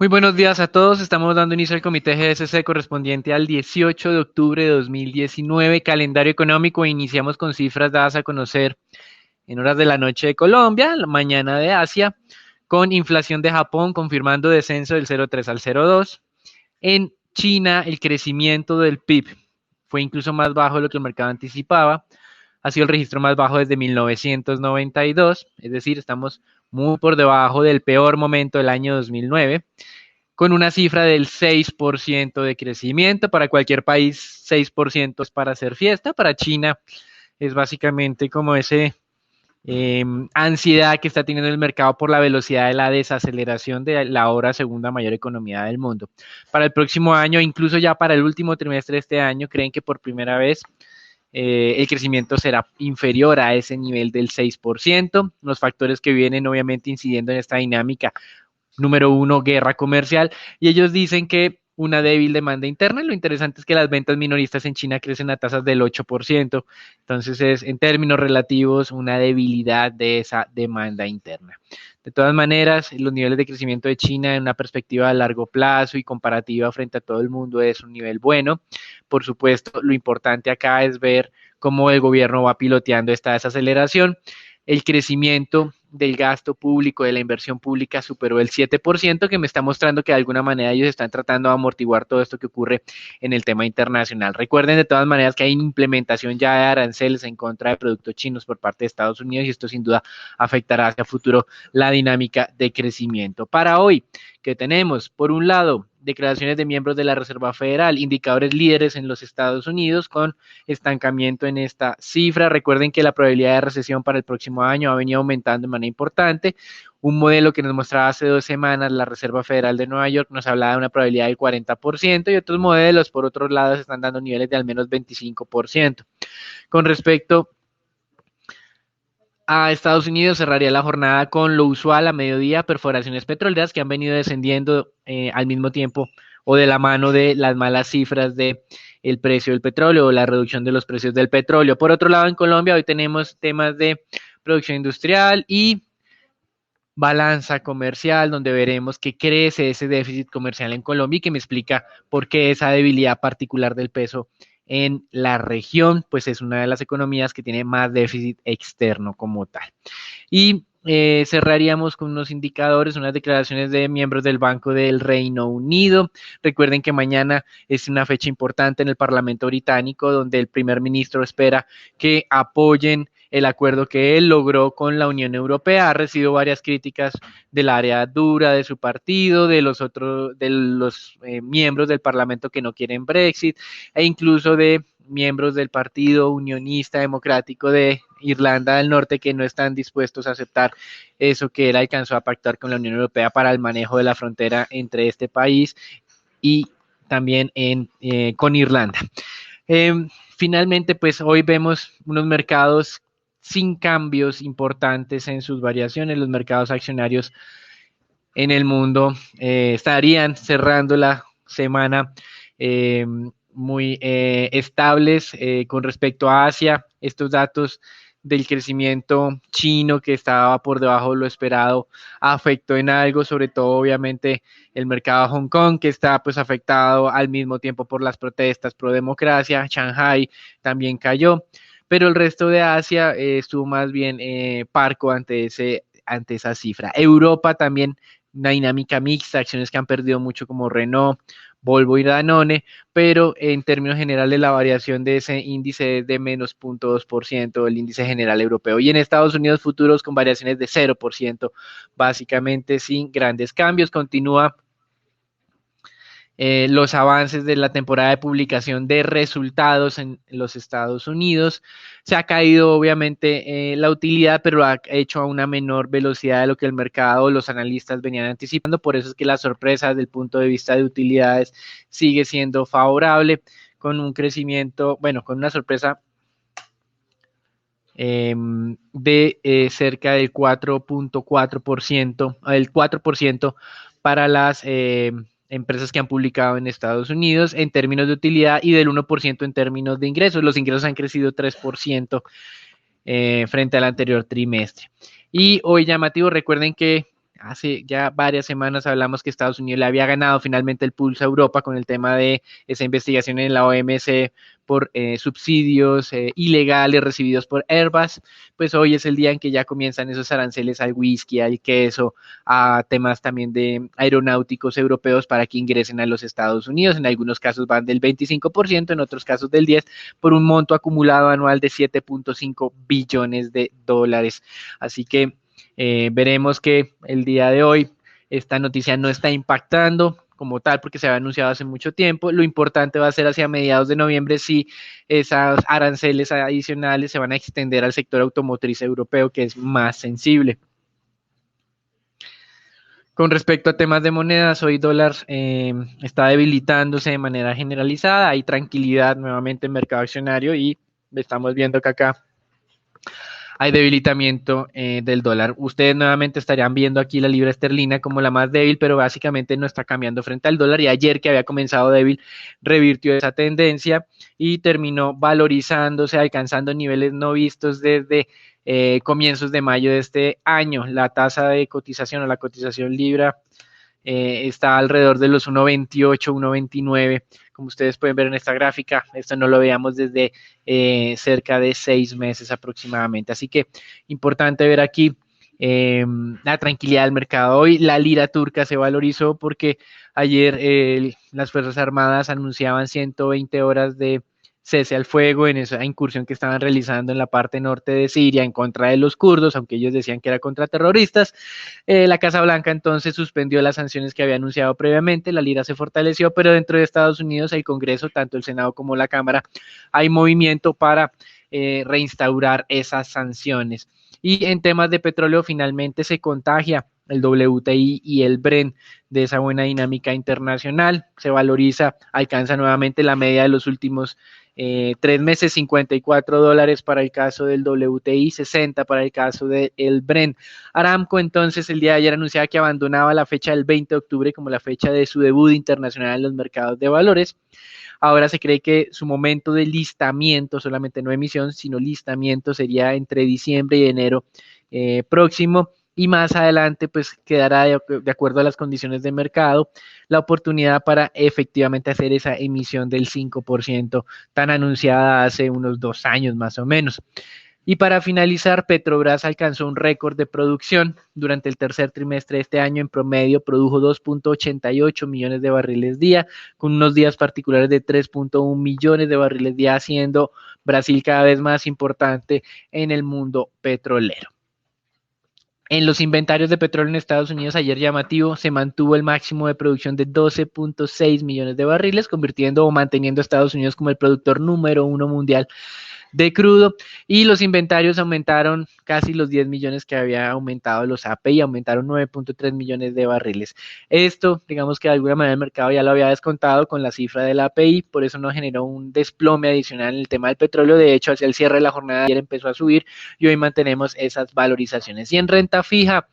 Muy buenos días a todos. Estamos dando inicio al Comité GSC correspondiente al 18 de octubre de 2019, calendario económico. Iniciamos con cifras dadas a conocer en horas de la noche de Colombia, la mañana de Asia, con inflación de Japón confirmando descenso del 0,3 al 0,2. En China, el crecimiento del PIB fue incluso más bajo de lo que el mercado anticipaba. Ha sido el registro más bajo desde 1992, es decir, estamos muy por debajo del peor momento del año 2009, con una cifra del 6% de crecimiento. Para cualquier país, 6% es para hacer fiesta. Para China es básicamente como ese ansiedad que está teniendo el mercado por la velocidad de la desaceleración de la ahora segunda mayor economía del mundo. Para el próximo año, incluso ya para el último trimestre de este año, creen que por primera vez el crecimiento será inferior a ese nivel del 6%. Los factores que vienen obviamente incidiendo en esta dinámica: número uno, guerra comercial, y ellos dicen que una débil demanda interna. Lo interesante es que las ventas minoristas en China crecen a tasas del 8%, entonces es en términos relativos una debilidad de esa demanda interna. De todas maneras, los niveles de crecimiento de China en una perspectiva a largo plazo y comparativa frente a todo el mundo es un nivel bueno. Por supuesto, lo importante acá es ver cómo el gobierno va piloteando esta desaceleración. El crecimiento del gasto público, de la inversión pública, superó el 7%, que me está mostrando que de alguna manera ellos están tratando de amortiguar todo esto que ocurre en el tema internacional. Recuerden de todas maneras que hay implementación ya de aranceles en contra de productos chinos por parte de Estados Unidos, y esto sin duda afectará hacia futuro la dinámica de crecimiento. Para hoy, ¿qué tenemos? Por un lado, declaraciones de miembros de la Reserva Federal, indicadores líderes en los Estados Unidos con estancamiento en esta cifra. Recuerden que la probabilidad de recesión para el próximo año ha venido aumentando de manera importante. Un modelo que nos mostraba hace 2 semanas la Reserva Federal de Nueva York nos hablaba de una probabilidad del 40%, y otros modelos, por otros lados, están dando niveles de al menos 25%. Con respecto a Estados Unidos, cerraría la jornada con lo usual a mediodía: perforaciones petroleras que han venido descendiendo al mismo tiempo o de la mano de las malas cifras de el precio del petróleo o la reducción de los precios del petróleo. Por otro lado, en Colombia hoy tenemos temas de producción industrial y balanza comercial, donde veremos que crece ese déficit comercial en Colombia y que me explica por qué esa debilidad particular del peso en la región, pues es una de las economías que tiene más déficit externo como tal. Y cerraríamos con unos indicadores, unas declaraciones de miembros del Banco del Reino Unido. Recuerden que mañana es una fecha importante en el Parlamento británico, donde el primer ministro espera que apoyen el acuerdo que él logró con la Unión Europea. Ha recibido varias críticas del área dura de su partido, de los otros, de los miembros del Parlamento que no quieren Brexit, e incluso de miembros del Partido Unionista Democrático de Irlanda del Norte, que no están dispuestos a aceptar eso que él alcanzó a pactar con la Unión Europea para el manejo de la frontera entre este país y también con Irlanda. Finalmente, pues hoy vemos unos mercados sin cambios importantes en sus variaciones. Los mercados accionarios en el mundo estarían cerrando la semana muy estables. Con respecto a Asia, estos datos del crecimiento chino, que estaba por debajo de lo esperado, afectó en algo, sobre todo obviamente el mercado de Hong Kong, que está pues afectado al mismo tiempo por las protestas pro democracia. Shanghai también cayó, pero el resto de Asia estuvo más bien parco ante esa cifra. Europa también una dinámica mixta, acciones que han perdido mucho como Renault, Volvo y Danone, pero en términos generales la variación de ese índice es de menos 0,2%, el índice general europeo. Y en Estados Unidos, futuros con variaciones de 0%, básicamente sin grandes cambios. Continúa los avances de la temporada de publicación de resultados en los Estados Unidos. Se ha caído obviamente la utilidad, pero lo ha hecho a una menor velocidad de lo que el mercado, los analistas venían anticipando. Por eso es que la sorpresa desde el punto de vista de utilidades sigue siendo favorable, con un crecimiento, bueno, con una sorpresa de cerca del 4,4%, el 4% para las empresas que han publicado en Estados Unidos en términos de utilidad, y del 1% en términos de ingresos. Los ingresos han crecido 3% frente al anterior trimestre. Y hoy llamativo, recuerden que hace ya varias semanas hablamos que Estados Unidos le había ganado finalmente el pulso a Europa con el tema de esa investigación en la OMC por subsidios ilegales recibidos por Airbus. Pues hoy es el día en que ya comienzan esos aranceles al whisky, al queso, a temas también de aeronáuticos europeos para que ingresen a los Estados Unidos. En algunos casos van del 25%, en otros casos del 10%, por un monto acumulado anual de 7.5 billones de dólares. Así que veremos que el día de hoy esta noticia no está impactando como tal porque se había anunciado hace mucho tiempo. Lo importante va a ser hacia mediados de noviembre si esas aranceles adicionales se van a extender al sector automotriz europeo, que es más sensible. Con respecto a temas de monedas, hoy dólar está debilitándose de manera generalizada, hay tranquilidad nuevamente en el mercado accionario y estamos viendo que acá hay debilitamiento del dólar. Ustedes nuevamente estarían viendo aquí la libra esterlina como la más débil, pero básicamente no está cambiando frente al dólar y ayer que había comenzado débil revirtió esa tendencia y terminó valorizándose, alcanzando niveles no vistos desde comienzos de mayo de este año. La tasa de cotización o la cotización libra está alrededor de los 1.28, 1.29, como ustedes pueden ver en esta gráfica. Esto no lo veíamos desde cerca de 6 meses aproximadamente. Así que importante ver aquí la tranquilidad del mercado. Hoy la lira turca se valorizó porque ayer las Fuerzas Armadas anunciaban 120 horas de cese al fuego en esa incursión que estaban realizando en la parte norte de Siria en contra de los kurdos, aunque ellos decían que era contra terroristas. La Casa Blanca entonces suspendió las sanciones que había anunciado previamente, la lira se fortaleció, pero dentro de Estados Unidos el Congreso, tanto el Senado como la Cámara, hay movimiento para reinstaurar esas sanciones. Y en temas de petróleo finalmente se contagia el WTI y el Brent de esa buena dinámica internacional, se valoriza, alcanza nuevamente la media de los últimos 3 meses, $54 para el caso del WTI, 60 para el caso del Brent. Aramco entonces el día de ayer anunciaba que abandonaba la fecha del 20 de octubre como la fecha de su debut internacional en los mercados de valores. Ahora se cree que su momento de listamiento, solamente no emisión, sino listamiento, sería entre diciembre y enero próximo. Y más adelante, pues quedará de acuerdo a las condiciones de mercado la oportunidad para efectivamente hacer esa emisión del 5% tan anunciada hace unos 2 años más o menos. Y para finalizar, Petrobras alcanzó un récord de producción. Durante el tercer trimestre de este año, en promedio, produjo 2.88 millones de barriles día, con unos días particulares de 3.1 millones de barriles día, haciendo Brasil cada vez más importante en el mundo petrolero. En los inventarios de petróleo en Estados Unidos, ayer llamativo, se mantuvo el máximo de producción de 12.6 millones de barriles, convirtiendo o manteniendo a Estados Unidos como el productor número 1 mundial de crudo, y los inventarios aumentaron casi los 10 millones que había aumentado los API, aumentaron 9.3 millones de barriles. Esto, digamos que de alguna manera el mercado ya lo había descontado con la cifra del API, por eso no generó un desplome adicional en el tema del petróleo. De hecho, hacia el cierre de la jornada de ayer empezó a subir y hoy mantenemos esas valorizaciones. Y en renta fija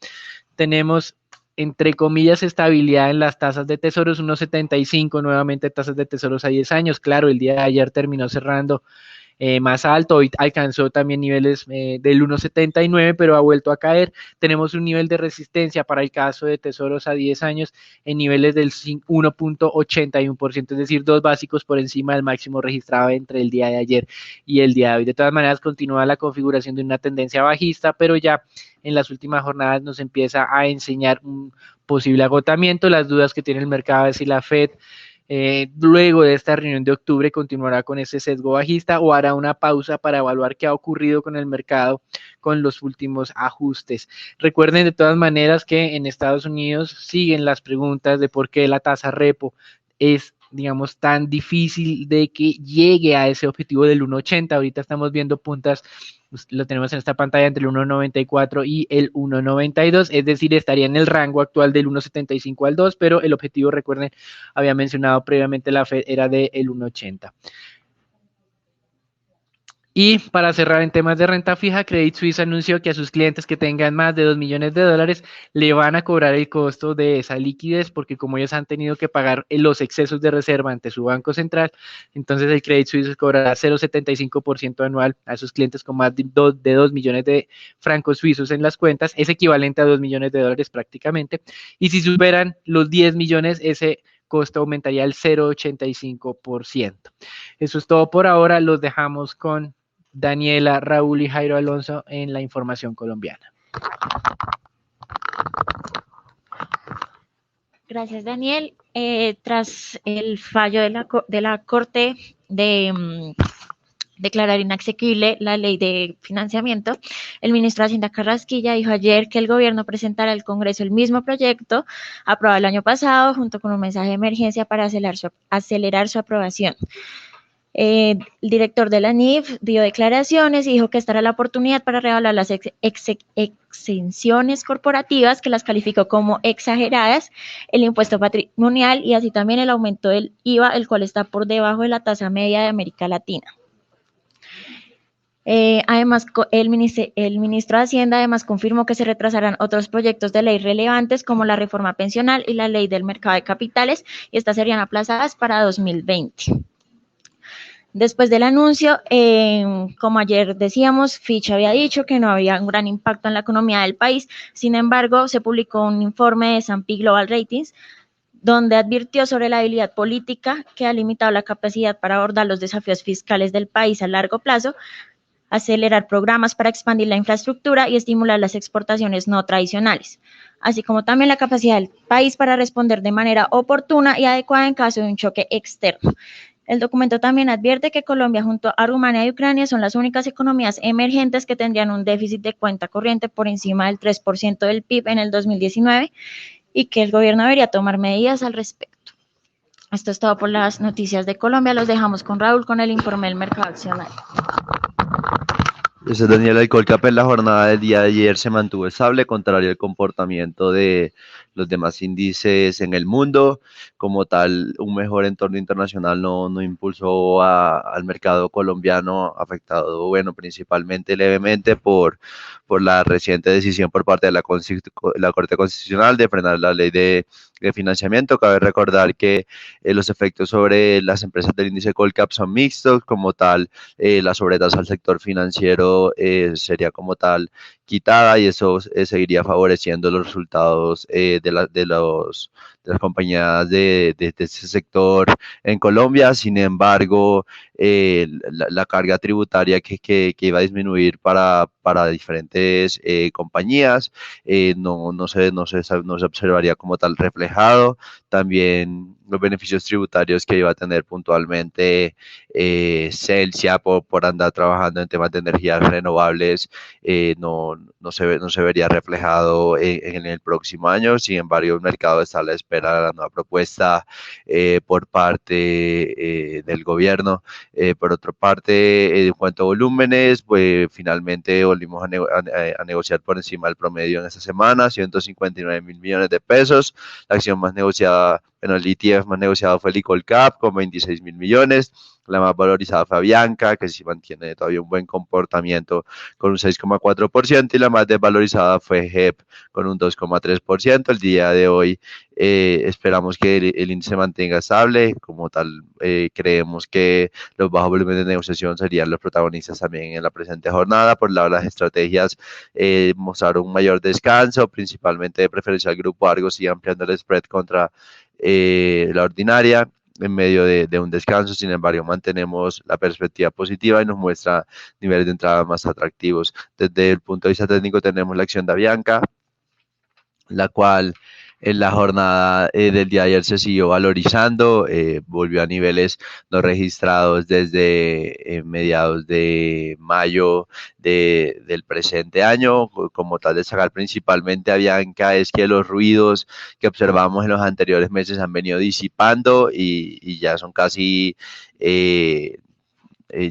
tenemos, entre comillas, estabilidad en las tasas de tesoros, 1.75, nuevamente tasas de tesoros a 10 años. Claro, el día de ayer terminó cerrando más alto, hoy alcanzó también niveles del 1.79, pero ha vuelto a caer. Tenemos un nivel de resistencia para el caso de tesoros a 10 años en niveles del 1.81%, es decir, 2 básicos por encima del máximo registrado entre el día de ayer y el día de hoy. De todas maneras, continúa la configuración de una tendencia bajista, pero ya en las últimas jornadas nos empieza a enseñar un posible agotamiento. Las dudas que tiene el mercado es si la Fed luego de esta reunión de octubre continuará con ese sesgo bajista o hará una pausa para evaluar qué ha ocurrido con el mercado con los últimos ajustes. Recuerden de todas maneras que en Estados Unidos siguen las preguntas de por qué la tasa repo es, digamos, tan difícil de que llegue a ese objetivo del 1.80. Ahorita estamos viendo puntas, lo tenemos en esta pantalla, entre el 1.94 y el 1.92, es decir, estaría en el rango actual del 1.75 al 2, pero el objetivo, recuerden, había mencionado previamente la Fed, era del 1.80. Y para cerrar en temas de renta fija, Credit Suisse anunció que a sus clientes que tengan más de 2 millones de dólares le van a cobrar el costo de esa liquidez, porque como ellos han tenido que pagar los excesos de reserva ante su banco central, entonces el Credit Suisse cobrará 0,75% anual a sus clientes con más de 2 millones de francos suizos en las cuentas, es equivalente a 2 millones de dólares prácticamente, y si superan los 10 millones, ese costo aumentaría al 0,85%. Eso es todo por ahora, los dejamos con Daniela, Raúl y Jairo Alonso en la información colombiana. Gracias, Daniel. Tras el fallo de la Corte de declarar inasequible la ley de financiamiento, el ministro de Hacienda Carrasquilla dijo ayer que el gobierno presentará al Congreso el mismo proyecto aprobado el año pasado junto con un mensaje de emergencia para acelerar su aprobación. El director de la NIF dio declaraciones y dijo que esta era la oportunidad para revaluar las exenciones corporativas, que las calificó como exageradas, el impuesto patrimonial y así también el aumento del IVA, el cual está por debajo de la tasa media de América Latina. Además, el ministro de Hacienda además confirmó que se retrasarán otros proyectos de ley relevantes como la reforma pensional y la ley del mercado de capitales, y estas serían aplazadas para 2020. Después del anuncio, como ayer decíamos, Fitch había dicho que no había un gran impacto en la economía del país. Sin embargo, se publicó un informe de S&P Global Ratings donde advirtió sobre la debilidad política que ha limitado la capacidad para abordar los desafíos fiscales del país a largo plazo, acelerar programas para expandir la infraestructura y estimular las exportaciones no tradicionales, así como también la capacidad del país para responder de manera oportuna y adecuada en caso de un choque externo. El documento también advierte que Colombia junto a Rumania y Ucrania son las únicas economías emergentes que tendrían un déficit de cuenta corriente por encima del 3% del PIB en el 2019 y que el gobierno debería tomar medidas al respecto. Esto es todo por las noticias de Colombia. Los dejamos con Raúl con el informe del mercado accionario. Ese es Daniel. El Colcap en la jornada del día de ayer se mantuvo estable, contrario al comportamiento de los demás índices en el mundo. Como tal, un mejor entorno internacional no impulsó al mercado colombiano, afectado, bueno, principalmente levemente por la reciente decisión por parte de la Corte Constitucional de frenar la ley de financiamiento. Cabe recordar que los efectos sobre las empresas del índice Colcap son mixtos, como tal, la sobretasa al sector financiero sería como tal quitada y eso seguiría favoreciendo los resultados de las compañías de ese sector en Colombia. Sin embargo, la carga tributaria que iba a disminuir para diferentes compañías no se observaría como tal reflejado. También los beneficios tributarios que iba a tener puntualmente Celsia por andar trabajando en temas de energías renovables no se vería reflejado en el próximo año. Sin embargo, el mercado está a la espera de la nueva propuesta por parte del gobierno. Por otra parte, en cuanto a volúmenes, pues finalmente volvimos a negociar por encima del promedio en esta semana, 159.000 millones de pesos. La acción más negociada, bueno, el ETF más negociado fue el Colcap con 26.000 millones. La más valorizada fue Avianca, que sí mantiene todavía un buen comportamiento con un 6,4%, y la más desvalorizada fue JEP con un 2,3%. El día de hoy esperamos que el índice se mantenga estable. Como tal, creemos que los bajos volúmenes de negociación serían los protagonistas también en la presente jornada. Por lado de las estrategias, mostraron un mayor descanso, principalmente de preferencia al grupo Argos y ampliando el spread contra la ordinaria en medio de un descanso. Sin embargo, mantenemos la perspectiva positiva y nos muestra niveles de entrada más atractivos. Desde el punto de vista técnico tenemos la acción de Avianca, la cual en la jornada del día de ayer se siguió valorizando, volvió a niveles no registrados desde mediados de mayo del presente año. Como tal, destacar principalmente a Avianca es que los ruidos que observamos en los anteriores meses han venido disipando y ya son casi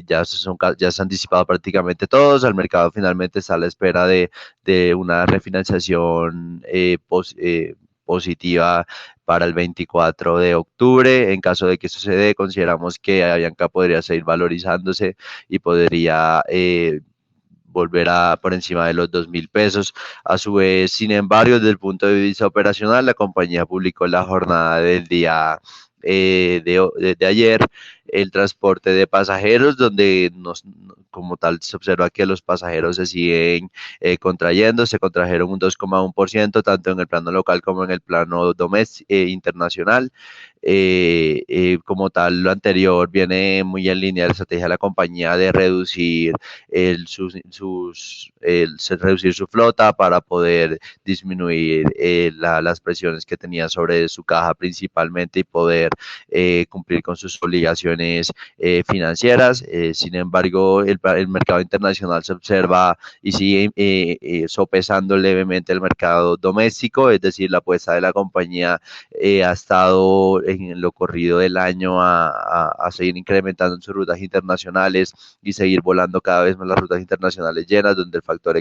ya se han disipado prácticamente todos. El mercado finalmente está a la espera de una refinanciación positiva para el 24 de octubre. En caso de que eso se dé, consideramos que Avianca podría seguir valorizándose y podría volver a por encima de los 2.000 pesos. A su vez, sin embargo, desde el punto de vista operacional, la compañía publicó la jornada del día de ayer el transporte de pasajeros, donde como tal se observa que los pasajeros se siguen contrayendo, se contrajeron un 2,1%, tanto en el plano local como en el plano internacional. Como tal, lo anterior viene muy en línea de la estrategia de la compañía de reducir reducir su flota para poder disminuir las presiones que tenía sobre su caja principalmente y poder cumplir con sus obligaciones financieras. Sin embargo, el mercado internacional se observa y sigue sopesando levemente el mercado doméstico, es decir, la apuesta de la compañía ha estado en lo corrido del año a seguir incrementando en sus rutas internacionales y seguir volando cada vez más las rutas internacionales llenas, donde el factor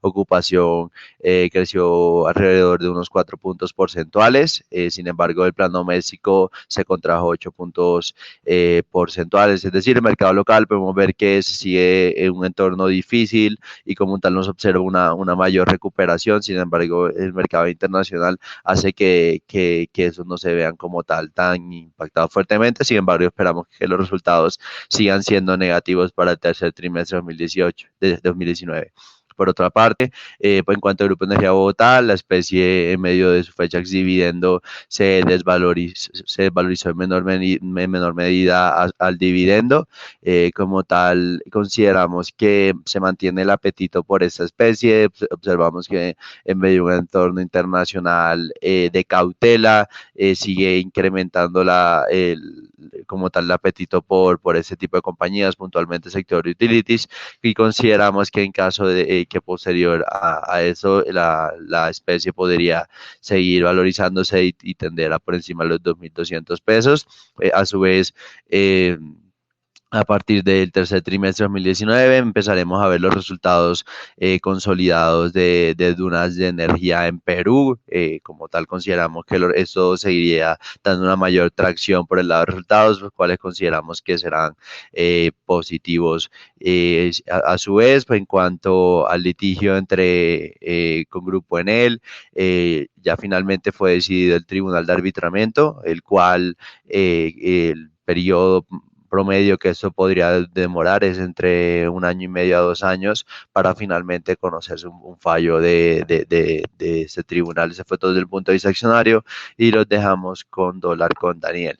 ocupación creció alrededor de unos 4 puntos porcentuales. Sin embargo, el plan doméstico se contrajo 8 puntos porcentuales. Es decir, el mercado local podemos ver que sigue en un entorno difícil y como tal nos observa una mayor recuperación. Sin embargo, el mercado internacional hace que eso no se vean como tal tan impactado fuertemente. Sin embargo, esperamos que los resultados sigan siendo negativos para el tercer trimestre de 2019. Por otra parte, pues en cuanto al Grupo Energía Bogotá, la especie en medio de su fecha ex dividendo se desvalorizó en menor medida al dividendo. Como tal, consideramos que se mantiene el apetito por esta especie. Observamos que en medio de un entorno internacional de cautela, sigue incrementando como tal el apetito por ese tipo de compañías, puntualmente sector utilities, y consideramos que en caso de que posterior a eso la especie podría seguir valorizándose y tender a por encima de los 2.200 pesos. A su vez, a partir del tercer trimestre de 2019 empezaremos a ver los resultados consolidados de Dunas de Energía en Perú. Como tal, consideramos que esto seguiría dando una mayor tracción por el lado de resultados, los cuales consideramos que serán positivos. A su vez, pues, en cuanto al litigio con Grupo Enel, ya finalmente fue decidido el Tribunal de Arbitramiento, el cual el periodo promedio que esto podría demorar es entre 1 año y medio a 2 años para finalmente conocerse un fallo de este tribunal. Ese fue todo desde el punto de vista accionario y los dejamos con dólar con Daniel.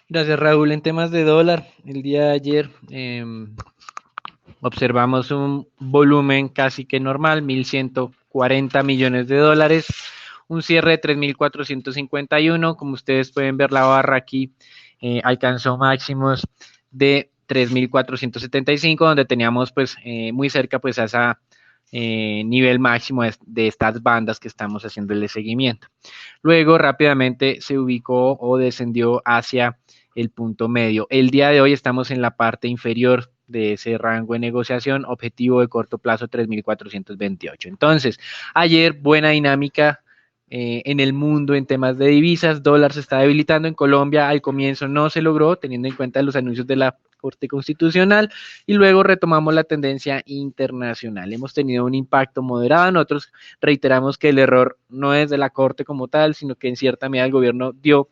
Gracias, Raúl. En temas de dólar, el día de ayer observamos un volumen casi que normal, 1.140 millones de dólares, un cierre de 3.451, como ustedes pueden ver la barra aquí, alcanzó máximos de 3.475, donde teníamos pues muy cerca pues a esa nivel máximo de estas bandas que estamos haciéndole seguimiento. Luego rápidamente se ubicó o descendió hacia el punto medio. El día de hoy estamos en la parte inferior de ese rango de negociación, objetivo de corto plazo 3.428. Entonces, ayer buena dinámica en el mundo en temas de divisas, dólar se está debilitando en Colombia, al comienzo no se logró, teniendo en cuenta los anuncios de la Corte Constitucional, y luego retomamos la tendencia internacional. Hemos tenido un impacto moderado, nosotros reiteramos que el error no es de la Corte como tal, sino que en cierta medida el gobierno dio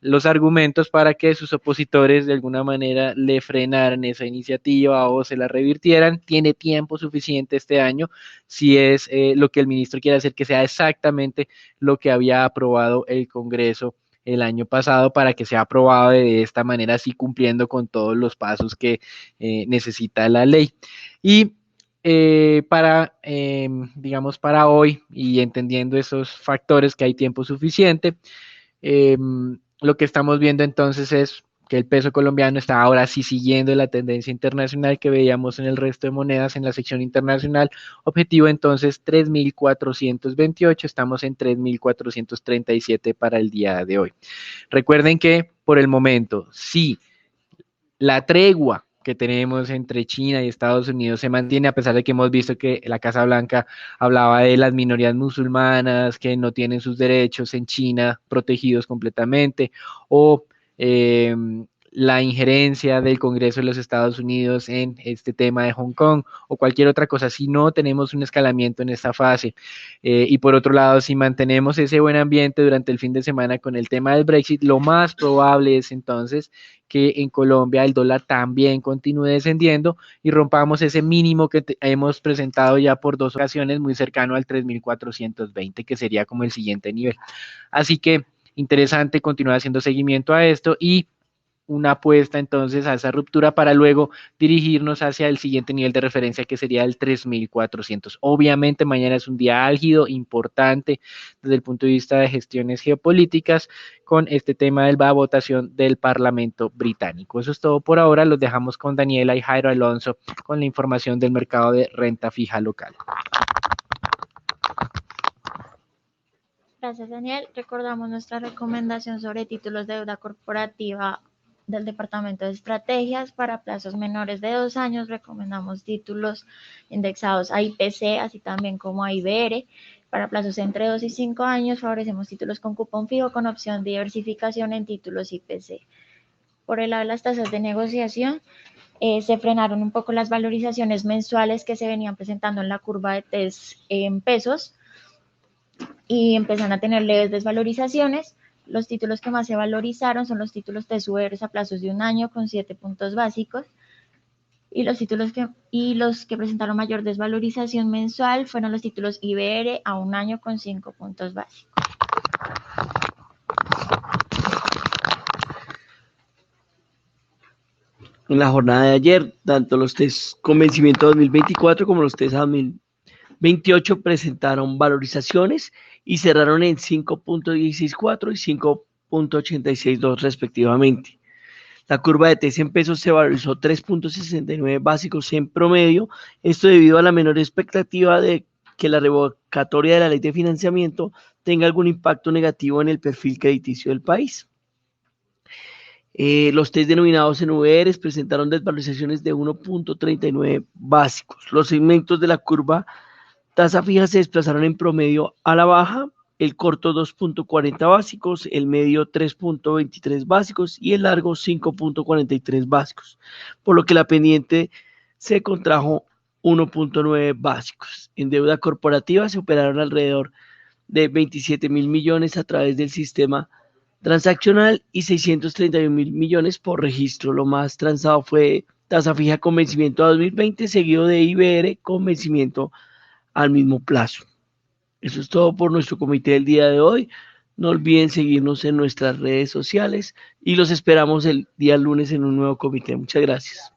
los argumentos para que sus opositores de alguna manera le frenaran esa iniciativa o se la revirtieran. Tiene tiempo suficiente este año, si es lo que el ministro quiere hacer, que sea exactamente lo que había aprobado el Congreso el año pasado para que sea aprobado de esta manera, así cumpliendo con todos los pasos que necesita la ley. Y digamos, para hoy y entendiendo esos factores que hay tiempo suficiente, lo que estamos viendo entonces es que el peso colombiano está ahora sí siguiendo la tendencia internacional que veíamos en el resto de monedas en la sección internacional. Objetivo entonces 3.428, estamos en 3.437 para el día de hoy. Recuerden que por el momento, si la tregua que tenemos entre China y Estados Unidos se mantiene, a pesar de que hemos visto que la Casa Blanca hablaba de las minorías musulmanas que no tienen sus derechos en China protegidos completamente, o eh, la injerencia del Congreso de los Estados Unidos en este tema de Hong Kong o cualquier otra cosa, si no tenemos un escalamiento en esta fase. Y por otro lado, si mantenemos ese buen ambiente durante el fin de semana con el tema del Brexit, lo más probable es entonces que en Colombia el dólar también continúe descendiendo y rompamos ese mínimo que hemos presentado ya por 2 ocasiones, muy cercano al 3.420, que sería como el siguiente nivel. Así que interesante continuar haciendo seguimiento a esto y una apuesta entonces a esa ruptura para luego dirigirnos hacia el siguiente nivel de referencia que sería el 3.400. Obviamente mañana es un día álgido, importante desde el punto de vista de gestiones geopolíticas con este tema de la votación del Parlamento británico. Eso es todo por ahora, los dejamos con Daniela y Jairo Alonso con la información del mercado de renta fija local. Gracias, Daniel. Recordamos nuestra recomendación sobre títulos de deuda corporativa del Departamento de Estrategias para plazos menores de 2 años. Recomendamos títulos indexados a IPC, así también como a IBR. Para plazos entre 2 y 5 años, favorecemos títulos con cupón fijo con opción de diversificación en títulos IPC. Por el lado de las tasas de negociación, se frenaron un poco las valorizaciones mensuales que se venían presentando en la curva de TES en pesos y empiezan a tener leves desvalorizaciones. Los títulos que más se valorizaron son los títulos TES-UR a plazos de 1 año con 7 puntos básicos. Y los que presentaron mayor desvalorización mensual fueron los títulos IBR a 1 año con 5 puntos básicos. En la jornada de ayer, tanto los TES con vencimiento 2024 como los TES 2028 presentaron valorizaciones y cerraron en 5.164 y 5.862 respectivamente. La curva de TES en pesos se valorizó 3.69 básicos en promedio, esto debido a la menor expectativa de que la revocatoria de la ley de financiamiento tenga algún impacto negativo en el perfil crediticio del país. Los TES denominados en VRs presentaron desvalorizaciones de 1.39 básicos. Los segmentos de la curva tasa fija se desplazaron en promedio a la baja, el corto 2.40 básicos, el medio 3.23 básicos y el largo 5.43 básicos, por lo que la pendiente se contrajo 1.9 básicos. En deuda corporativa se operaron alrededor de 27.000 millones a través del sistema transaccional y 631.000 millones por registro. Lo más transado fue tasa fija con vencimiento a 2020, seguido de IBR con vencimiento al mismo plazo. Eso es todo por nuestro comité del día de hoy. No olviden seguirnos en nuestras redes sociales y los esperamos el día lunes en un nuevo comité. Muchas gracias.